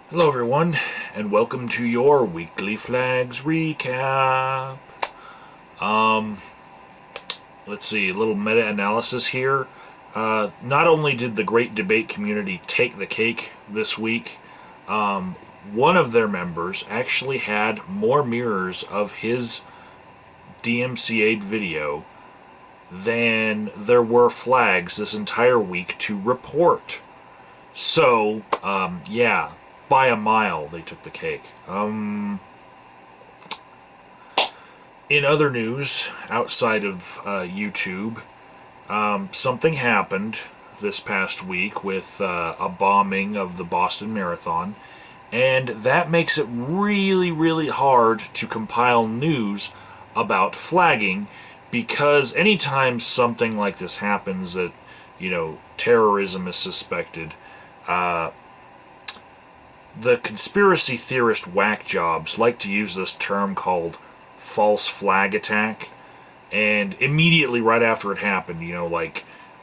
Hello everyone, and welcome to your weekly flags recap. Let's see, a little meta-analysis here. Not only did the great debate community take the cake this week, one of their members actually had more mirrors of his DMCA'd video than there were flags this entire week to report. So, yeah, by a mile they took the cake. In other news, outside of YouTube, something happened this past week with a bombing of the Boston Marathon, and that makes it really, really hard to compile news about flagging, because anytime something like this happens that, terrorism is suspected, the conspiracy theorist whack jobs like to use this term called false flag attack, and immediately right after it happened,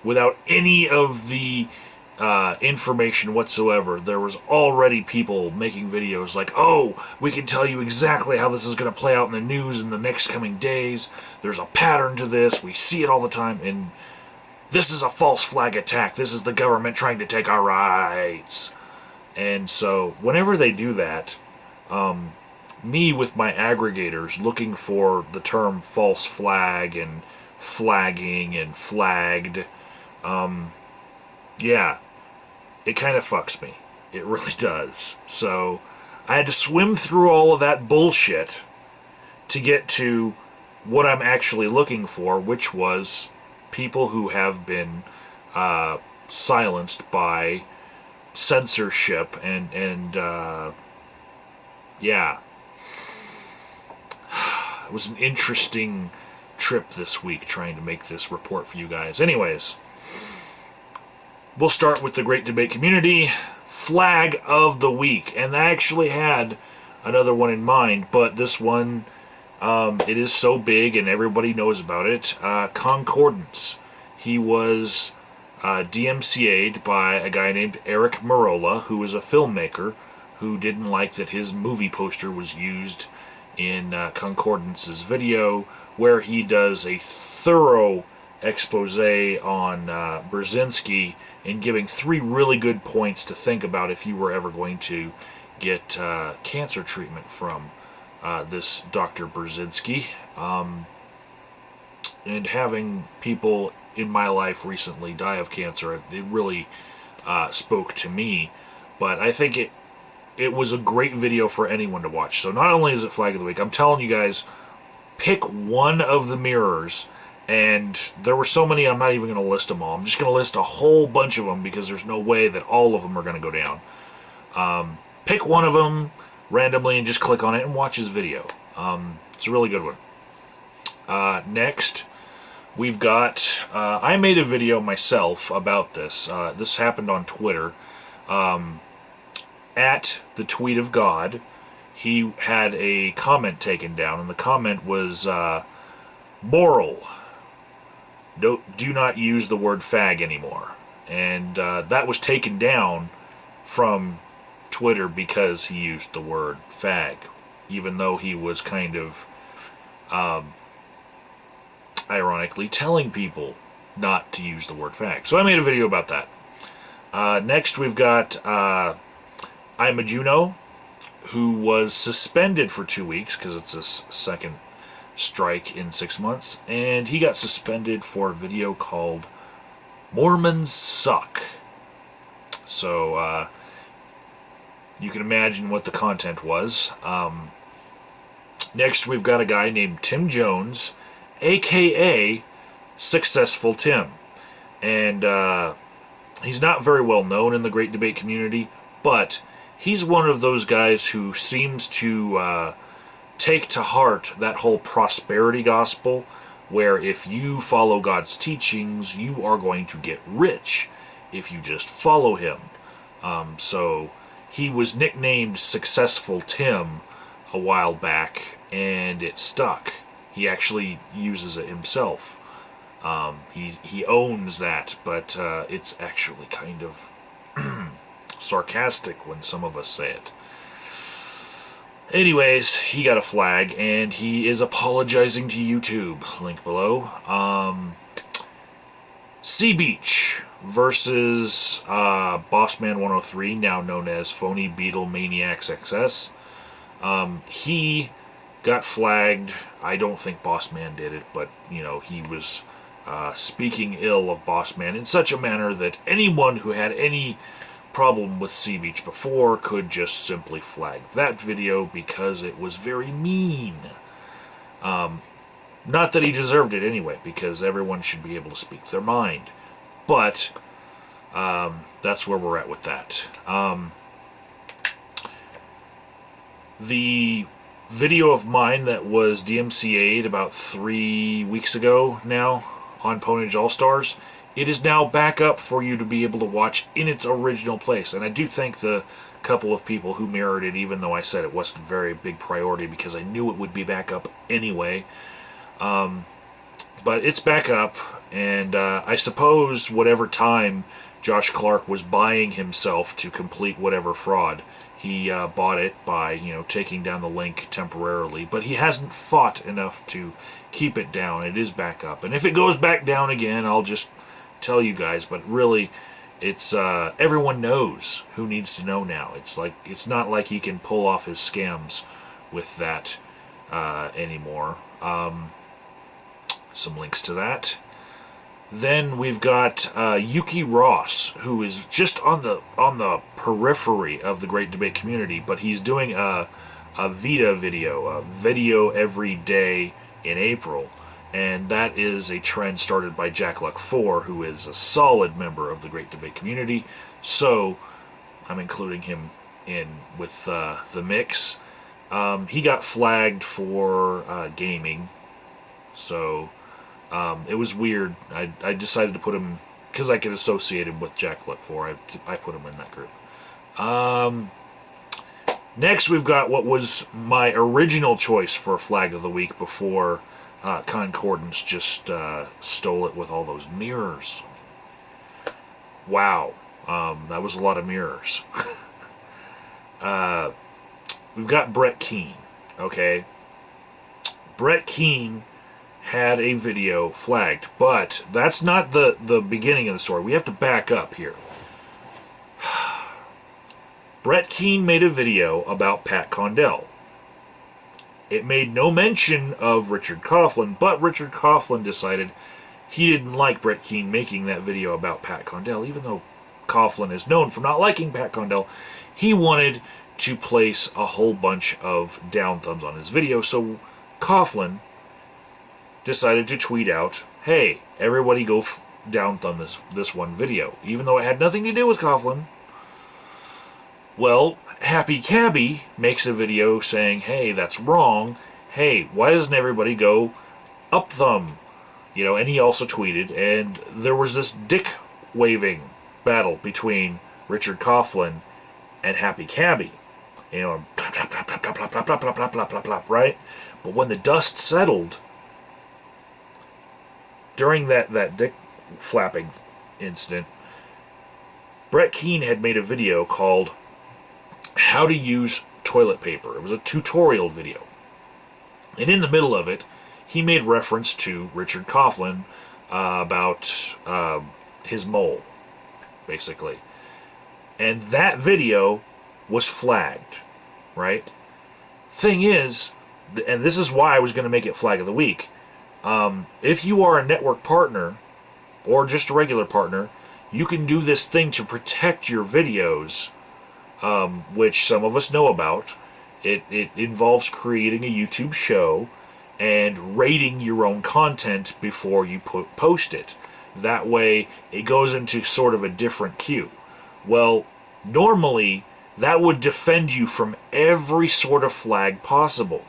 without any of the information whatsoever, there was already people making videos like, oh, we can tell you exactly how this is going to play out in the news in the next coming days. There's a pattern to this. We see it all the time, and this is a false flag attack. This is the government trying to take our rights. And so whenever they do that, me with my aggregators looking for the term false flag and flagging and flagged, yeah, it kind of fucks me. It really does. So I had to swim through all of that bullshit to get to what I'm actually looking for, which was people who have been silenced by censorship and yeah. It was an interesting trip this week trying to make this report for you guys. Anyways, we'll start with the Great Debate Community Flag of the Week. And I actually had another one in mind, but this one, it is so big and everybody knows about it. Concordance. He was DMCA'd by a guy named Eric Merola, who was a filmmaker who didn't like that his movie poster was used in Concordance's video, where he does a thorough expose on Brzezinski and giving 3 really good points to think about if you were ever going to get cancer treatment from this Dr. Brzezinski. And having people in my life recently die of cancer, it really spoke to me. But I think it was a great video for anyone to watch. So not only is it Flag of the Week, I'm telling you guys, pick one of the mirrors. And there were so many, I'm not even going to list them all. I'm just going to list a whole bunch of them because there's no way that all of them are going to go down. Pick one of them randomly and just click on it and watch his video. It's a really good one. Next, we've got, I made a video myself about this. This happened on Twitter. At the Tweet of God, he had a comment taken down, and the comment was, moral. Do not use the word fag anymore. And that was taken down from Twitter because he used the word fag, even though he was kind of ironically telling people not to use the word fag. So I made a video about that. Next, we've got Eimajuno, who was suspended for 2 weeks because it's his second strike in 6 months, and he got suspended for a video called Mormons Suck. So you can imagine what the content was. Next, we've got a guy named Tim Jones, aka Successful Tim, and he's not very well known in the Great Debate community, but he's one of those guys who seems to take to heart that whole prosperity gospel, where if you follow God's teachings, you are going to get rich if you just follow him. So he was nicknamed Successful Tim a while back, and it stuck. He actually uses it himself. He owns that, but it's actually kind of sarcastic when some of us say it. Anyways, he got a flag, and he is apologizing to YouTube. Link below. CehBeach versus Bossman 103, now known as Phony Beetle Maniacs XS. He got flagged. I don't think Bossman did it, but, you know, he was speaking ill of Bossman in such a manner that anyone who had any problem with CehBeach before could just simply flag that video because it was very mean. Not that he deserved it anyway, because everyone should be able to speak their mind. But that's where we're at with that. The video of mine that was DMCA'd about 3 weeks ago now on PwnageAllstars, it is now back up for you to be able to watch in its original place. And I do thank the couple of people who mirrored it, even though I said it wasn't a very big priority because I knew it would be back up anyway. But it's back up, and I suppose whatever time Josh Clark was buying himself to complete whatever fraud, he bought it by, you know, taking down the link temporarily. But he hasn't fought enough to keep it down. It is back up. And if it goes back down again, I'll just tell you guys. But really, it's everyone knows who needs to know now. It's not like he can pull off his scams with that anymore. Some links to that. Then we've got Yuki Ross, who is just on the periphery of the Great Debate community, but he's doing a VEDA video, a video every day in April, and that is a trend started by JackLuck4, who is a solid member of the Great Debate community. So I'm including him in with the mix. He got flagged for gaming, so it was weird. I decided to put him, because I could associate him with JackLuck4, I put him in that group. Next, we've got what was my original choice for Flag of the Week before Concordance just stole it with all those mirrors. Wow. That was a lot of mirrors. We've got Brett Keane, okay? Brett Keane had a video flagged, but that's not the beginning of the story. We have to back up here. Brett Keane made a video about Pat Condell. It made no mention of Richard Coughlin, but Richard Coughlin decided he didn't like Brett Keane making that video about Pat Condell, even though Coughlin is known for not liking Pat Condell. He wanted to place a whole bunch of down thumbs on his video, so Coughlin decided to tweet out, hey, everybody go down thumb this one video, even though it had nothing to do with Coughlin. Well, Happy Cabby makes a video saying, hey, that's wrong. Hey, why doesn't everybody go up thumb? You know, and he also tweeted, and there was this dick waving battle between Richard Coughlin and Happy Cabby. You know, right? But when the dust settled, during that dick flapping incident, Brett Keane had made a video called How to Use Toilet Paper. It was a tutorial video. And in the middle of it, he made reference to Richard Coughlin about his mole, basically. And that video was flagged, right? Thing is, and this is why I was going to make it Flag of the Week, if you are a network partner, or just a regular partner, you can do this thing to protect your videos, which some of us know about. It involves creating a YouTube show and rating your own content before you post it. That way, it goes into sort of a different queue. Well, normally, that would defend you from every sort of flag possible.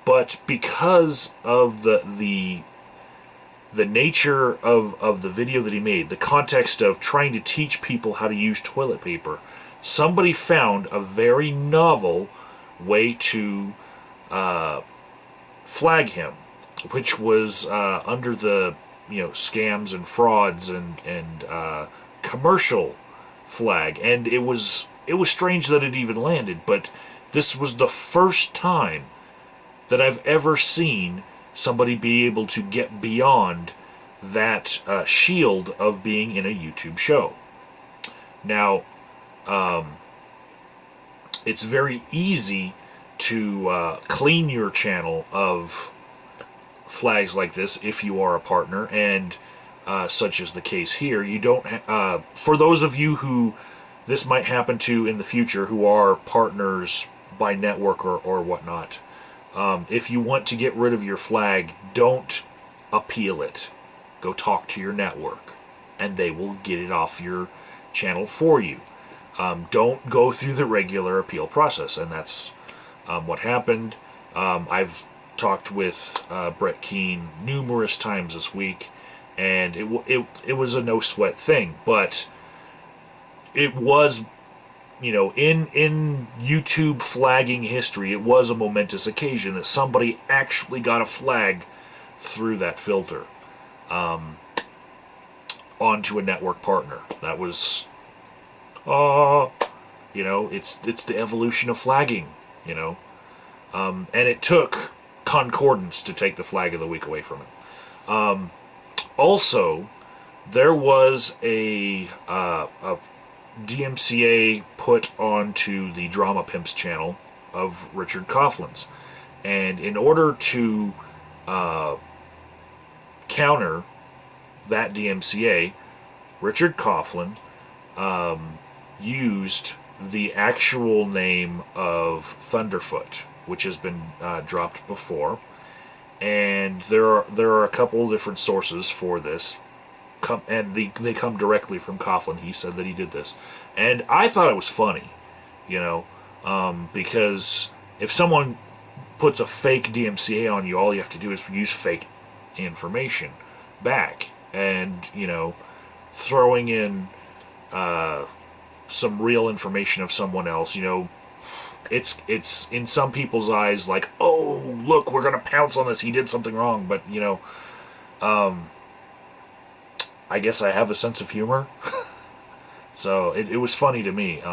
But because of the nature of the video that he made, the context of trying to teach people how to use toilet paper, somebody found a very novel way to flag him, which was under the scams and frauds and commercial flag, and it was strange that it even landed, but this was the first time that I've ever seen somebody be able to get beyond that shield of being in a YouTube show. Now, it's very easy to clean your channel of flags like this if you are a partner, and such is the case here. You don't. For those of you who this might happen to in the future, who are partners by network or whatnot, if you want to get rid of your flag, don't appeal it. Go talk to your network, and they will get it off your channel for you. Don't go through the regular appeal process, and that's what happened. I've talked with Brett Keane numerous times this week, and it was a no sweat thing, but it was, in YouTube flagging history, it was a momentous occasion that somebody actually got a flag through that filter onto a network partner. That was, it's the evolution of flagging, and it took Concordance to take the flag of the week away from it. Also, there was a DMCA put onto the DramaPimps channel of Richard Coughlin's, and in order to counter that DMCA, Richard Coughlin used the actual name of Thunderfoot, which has been dropped before, and there are a couple of different sources for this, and they come directly from Coughlin. He said that he did this, and I thought it was funny, because if someone puts a fake DMCA on you, all you have to do is use fake information back, and throwing in some real information of someone else, it's in some people's eyes like, oh, look, we're gonna pounce on this, he did something wrong, but I guess I have a sense of humor. So it was funny to me.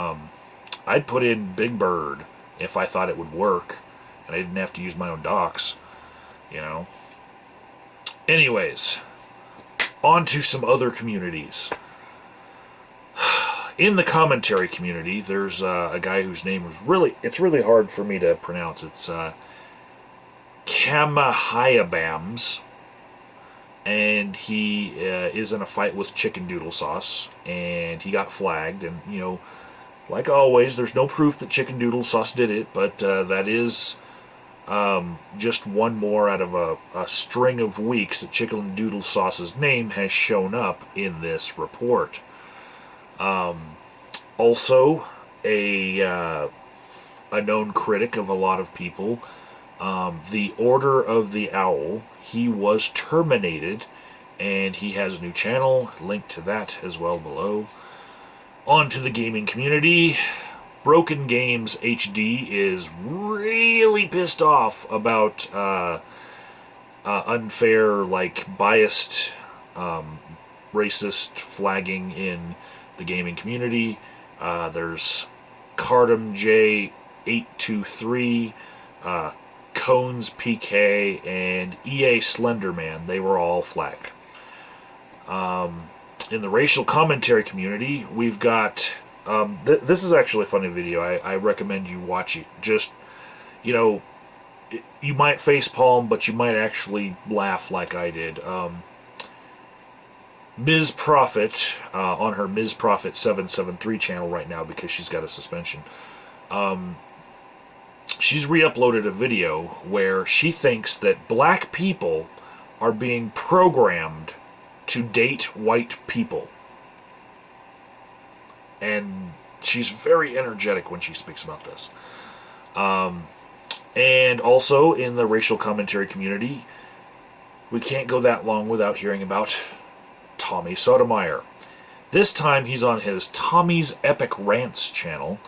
I'd put in Big Bird if I thought it would work and I didn't have to use my own docs, Anyways, on to some other communities. In the commentary community, there's a guy whose name is it's really hard for me to pronounce. It's Cammehyabams, and he is in a fight with chickendoodlesauce, and he got flagged, and like always, there's no proof that chickendoodlesauce did it, but that is just one more out of a string of weeks that chickendoodlesauce's name has shown up in this report. Also, a known critic of a lot of people, TheOrderOfTheOwl, he was terminated, and he has a new channel, link to that as well below. On to the gaming community. BroKenGaMezHD is really pissed off about unfair, biased, racist flagging in the gaming community. There's CardamJ823, KonzPK, and EaSlenderMan. They were all flagged. In the racial commentary community, we've got... this is actually a funny video. I recommend you watch it. Just, you might facepalm, but you might actually laugh like I did. Ms. Prophet, on her Ms. Prophet 773 channel right now because she's got a suspension, she's re-uploaded a video where she thinks that black people are being programmed to date white people. And she's very energetic when she speaks about this. And also in the racial commentary community, we can't go that long without hearing about Tommy Sotomayor. This time he's on his Tommy's Epic Rants channel,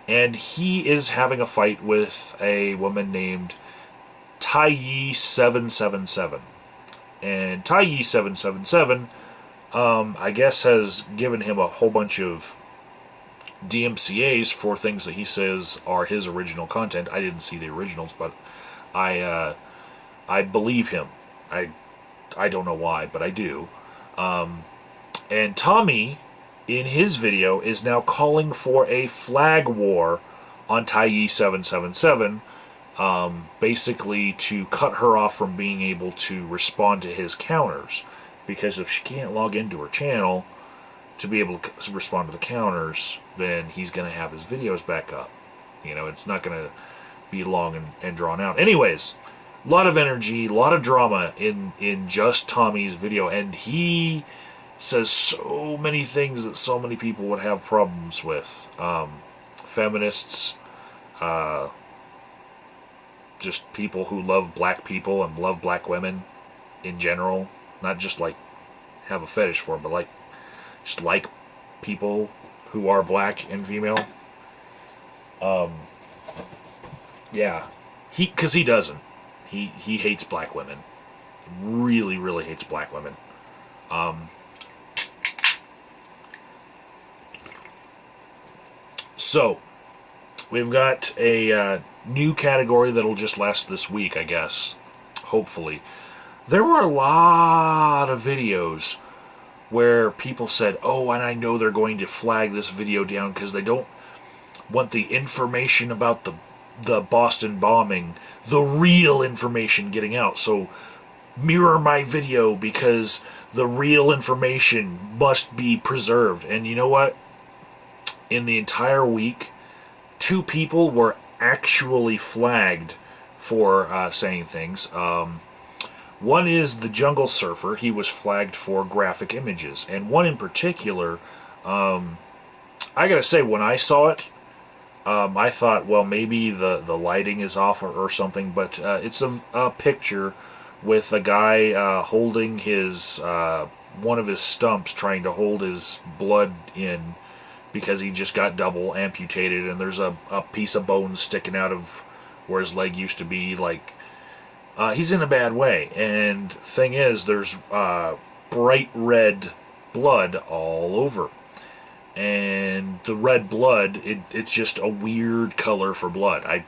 and he is having a fight with a woman named Tye777. And Tye777, I guess, has given him a whole bunch of DMCA's for things that he says are his original content. I didn't see the originals, but I believe him. I don't know why, but I do. And Tommy, in his video, is now calling for a flag war on Tye777, basically to cut her off from being able to respond to his counters. Because if she can't log into her channel to be able to respond to the counters, then he's going to have his videos back up. You know, it's not going to be long and drawn out. Anyways, a lot of energy, a lot of drama in just Tommy's video, and he says so many things that so many people would have problems with. Feminists, just people who love black people and love black women in general, not just like have a fetish for them, but like just like people who are black and female. Yeah, because he doesn't. He hates black women. Really, really hates black women. So, we've got a new category that'll just last this week, I guess. Hopefully. There were a lot of videos where people said, oh, and I know they're going to flag this video down because they don't want the information about the Boston bombing, the real information getting out. So mirror my video because the real information must be preserved. And you know what? In the entire week, 2 people were actually flagged for saying things. One is the Jungle Surfer. He was flagged for graphic images. And one in particular, I gotta say, when I saw it, I thought, well, maybe the lighting is off or something, but it's a picture with a guy holding his one of his stumps, trying to hold his blood in because he just got double amputated, and there's a piece of bone sticking out of where his leg used to be. Like, he's in a bad way. And thing is, there's bright red blood all over. And the red blood, it's just a weird color for blood. I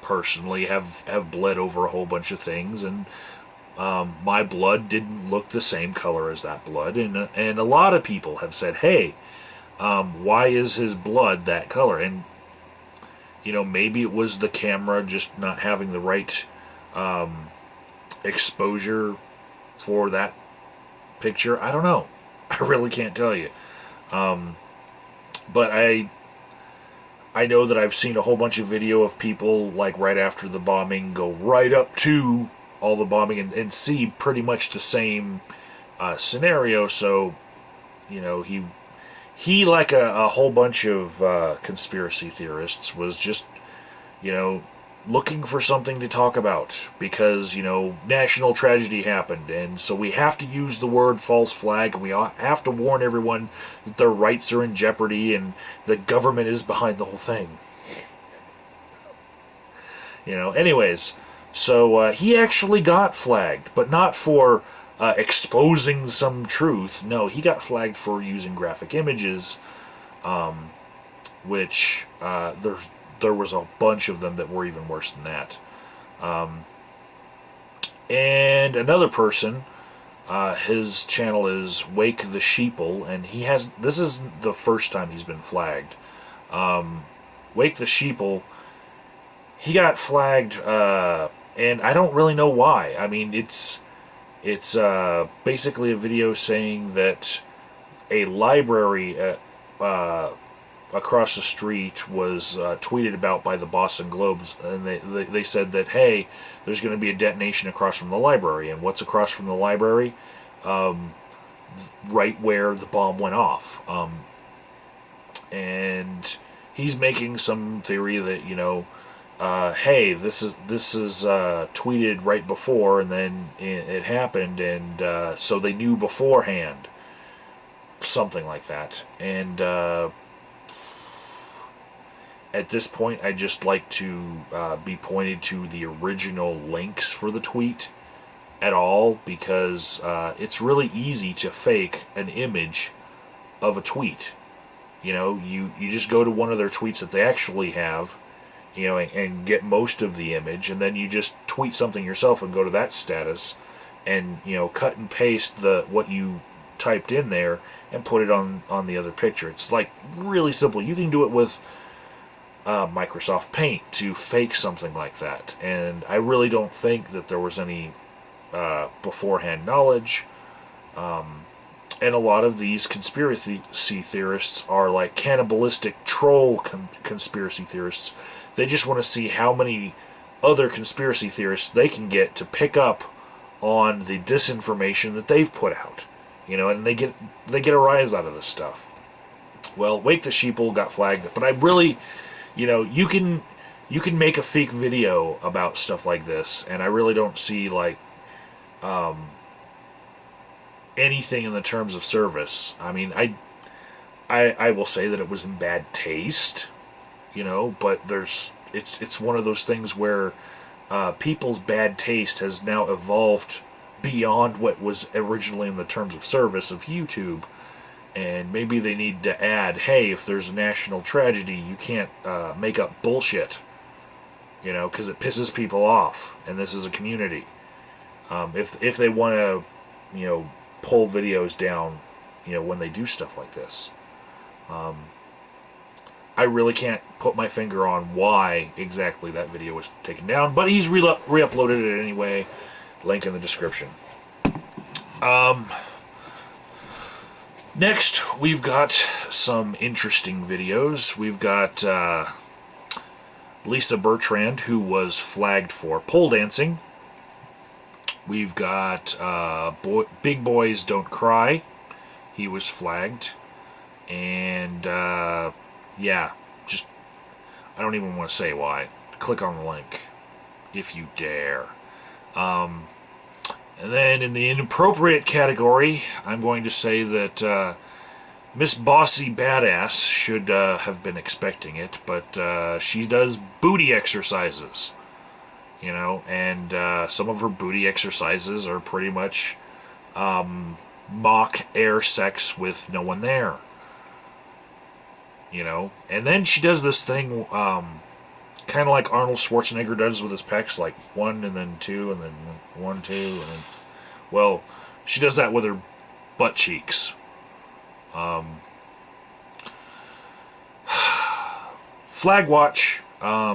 personally have bled over a whole bunch of things, and my blood didn't look the same color as that blood. And a lot of people have said, hey, why is his blood that color? And, you know, maybe it was the camera just not having the right exposure for that picture. I don't know. I really can't tell you. But I know that I've seen a whole bunch of video of people, like, right after the bombing, go right up to all the bombing and see pretty much the same scenario. So, you know, he like a whole bunch of conspiracy theorists, was just, you know, looking for something to talk about because, you know, national tragedy happened, and so we have to use the word false flag, and we have to warn everyone that their rights are in jeopardy and the government is behind the whole thing. You know, anyways, so he actually got flagged, but not for exposing some truth. No, he got flagged for using graphic images, which there was a bunch of them that were even worse than that. And another person, his channel is Wake the Sheeple, and this is the first time he's been flagged. Wake the Sheeple, he got flagged, and I don't really know why. I mean, it's basically a video saying that a library across the street was tweeted about by the Boston Globes, and they said that, hey, there's going to be a detonation across from the library. And what's across from the library? Right where the bomb went off. And he's making some theory that, you know, hey, this is tweeted right before, and then it happened, and so they knew beforehand. Something like that. And at this point, I just like to be pointed to the original links for the tweet at all, because it's really easy to fake an image of a tweet. You know, you just go to one of their tweets that they actually have, you know, and get most of the image, and then you just tweet something yourself and go to that status, and, you know, cut and paste what you typed in there and put it on the other picture. It's like really simple. You can do it with Microsoft Paint to fake something like that, and I really don't think that there was any beforehand knowledge. And a lot of these conspiracy theorists are like cannibalistic troll conspiracy theorists. They just want to see how many other conspiracy theorists they can get to pick up on the disinformation that they've put out. You know, and they get a rise out of this stuff. Well, Wake the Sheeple got flagged, but I really, you know, you can make a fake video about stuff like this, and I really don't see like anything in the terms of service. I mean, I will say that it was in bad taste, you know, but it's one of those things where people's bad taste has now evolved beyond what was originally in the terms of service of YouTube, and maybe they need to add, hey, if there's a national tragedy, you can't make up bullshit, you know, because it pisses people off, and this is a community. If they want to, you know, pull videos down, you know, when they do stuff like this. I really can't put my finger on why exactly that video was taken down, but he's re-uploaded it anyway. Link in the description. Next, we've got some interesting videos. We've got Lisa Bertrand, who was flagged for pole dancing. We've got Big Boys Don't Cry. He was flagged. And, yeah, just, I don't even want to say why. Click on the link, if you dare. And then in the inappropriate category, I'm going to say that mzbossybadass should have been expecting it, but she does booty exercises. You know, and some of her booty exercises are pretty much mock air sex with no one there. You know, and then she does this thing kind of like Arnold Schwarzenegger does with his pecs, like 1 and then 2 and then 1, 2, and then, well, she does that with her butt cheeks. Flag watch.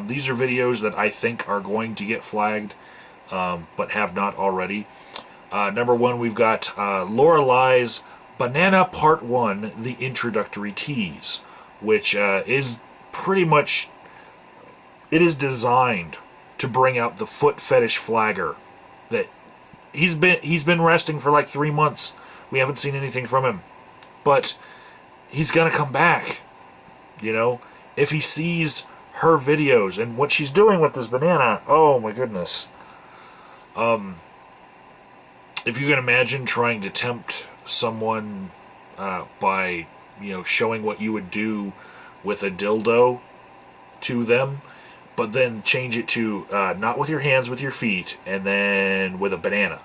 These are videos that I think are going to get flagged, but have not already. Number 1, we've got Lorelai's Banana Part 1, the Introductory Tease, which is pretty much, it is designed to bring out the foot fetish flagger that he's been resting for like 3 months. We haven't seen anything from him, but he's gonna come back. You know, if he sees her videos and what she's doing with this banana, oh my goodness. If you can imagine trying to tempt someone by, you know, showing what you would do with a dildo to them, but then change it to not with your hands, with your feet, and then with a banana.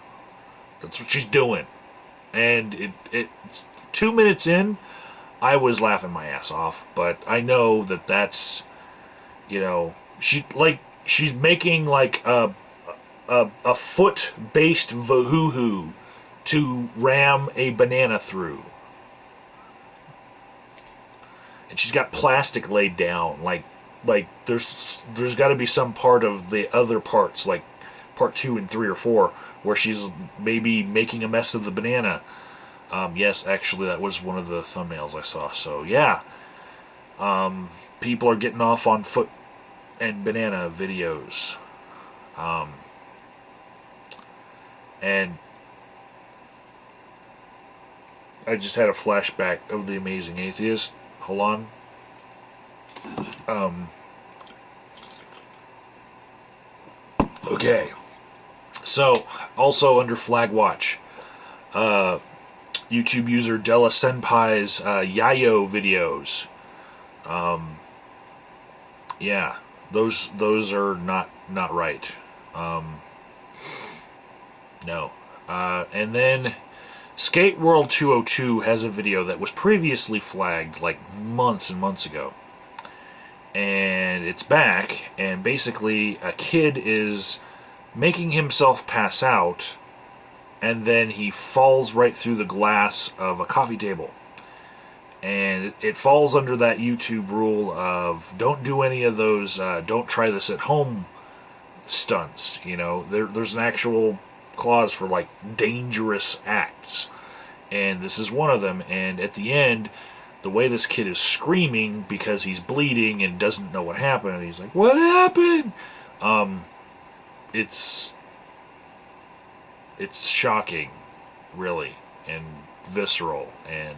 That's what she's doing. And it's 2 minutes in, I was laughing my ass off, but I know that that's, you know, she's making like a foot-based vahoo to ram a banana through. And she's got plastic laid down, like there's got to be some part of the other parts, like part 2 and 3 or 4, where she's maybe making a mess of the banana. Yes, actually, that was one of the thumbnails I saw. So yeah, people are getting off on foot and banana videos, and I just had a flashback of The Amazing Atheist. Hold on. Okay. So, also under Flag Watch, YouTube user Della Senpai's Yayo videos. Yeah, those are not right. No. And then Skate World 202 has a video that was previously flagged like months and months ago. And it's back, and basically a kid is making himself pass out, and then he falls right through the glass of a coffee table. And it falls under that YouTube rule of don't do any of those, don't try this at home stunts. You know, there's an actual clause for like dangerous acts, and this is one of them. And at the end, the way this kid is screaming because he's bleeding and doesn't know what happened, and he's like, "What happened?" It's shocking, really, and visceral. And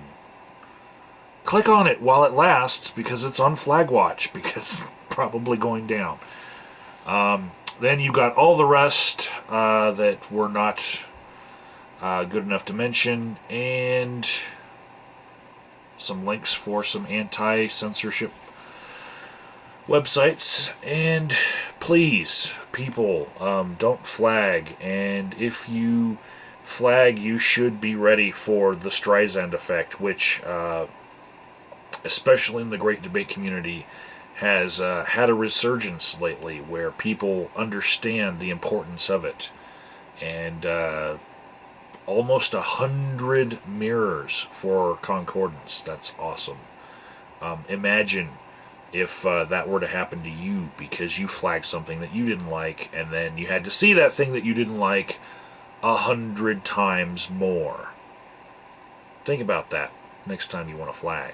click on it while it lasts, because it's on Flag Watch, because it's probably going down. Then you got all the rest that were not good enough to mention, and some links for some anti-censorship websites. And please, people, don't flag. And if you flag, you should be ready for the Streisand effect, which, especially in the Great Debate community, has had a resurgence lately, where people understand the importance of it. And almost 100 mirrors for concordance. That's awesome. Imagine if that were to happen to you because you flagged something that you didn't like, and then you had to see that thing that you didn't like 100 times more. Think about that next time you want to flag.